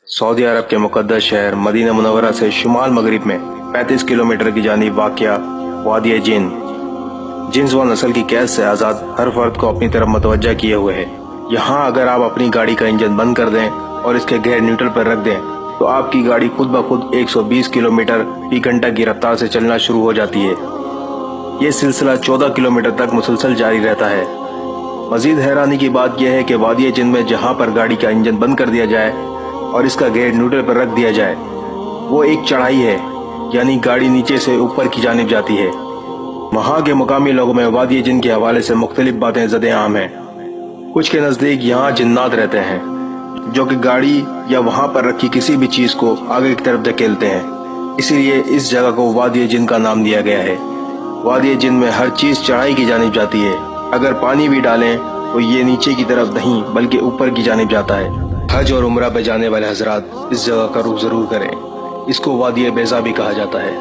Saudi अरब के मुक़द्दस शहर Medina Munawwara से शुमाल मगरिब में 35 किलोमीटर की जानिब वाक़िया वादी जिन्स व नस्ल की कैद से आज़ाद हर फर्द को अपनी तरफ मतवज्जा किए हुए है। यहाँ अगर आप अपनी गाड़ी का इंजन बंद कर दें और इसके गियर न्यूट्रल पर रख दें तो आपकी गाड़ी खुद ब खुद 120 किलोमीटर फी घंटा की रफ्तार से चलना शुरू हो जाती है। ये सिलसिला 14 किलोमीटर तक मुसलसल जारी रहता है। मजीद हैरानी की बात यह है कि वादी जिन्स में जहाँ पर गाड़ी का इंजन बंद कर दिया जाए और इसका गियर न्यूट्रल पर रख दिया जाए वो एक चढ़ाई है, यानी गाड़ी नीचे से ऊपर की जानिब जाती है। वहाँ के मुकामी लोगों में वादी जिन्स के हवाले से मुख्तलिफ बातें ज़दे आम हैं। कुछ के नज़दीक यहाँ जिन्नात रहते हैं जो कि गाड़ी या वहाँ पर रखी किसी भी चीज़ को आगे की तरफ धकेलते हैं, इसीलिए इस जगह को वादी जिन्स का नाम दिया गया है। वादी जिन्स में हर चीज़ चढ़ाई की जानिब जाती है। अगर पानी भी डालें तो ये नीचे की तरफ नहीं बल्कि ऊपर की जानिब जाता है। हज और उम्रा पे जाने वाले हजरात इस जगह का रुख जरूर करें। इसको वादी बैज़ा भी कहा जाता है।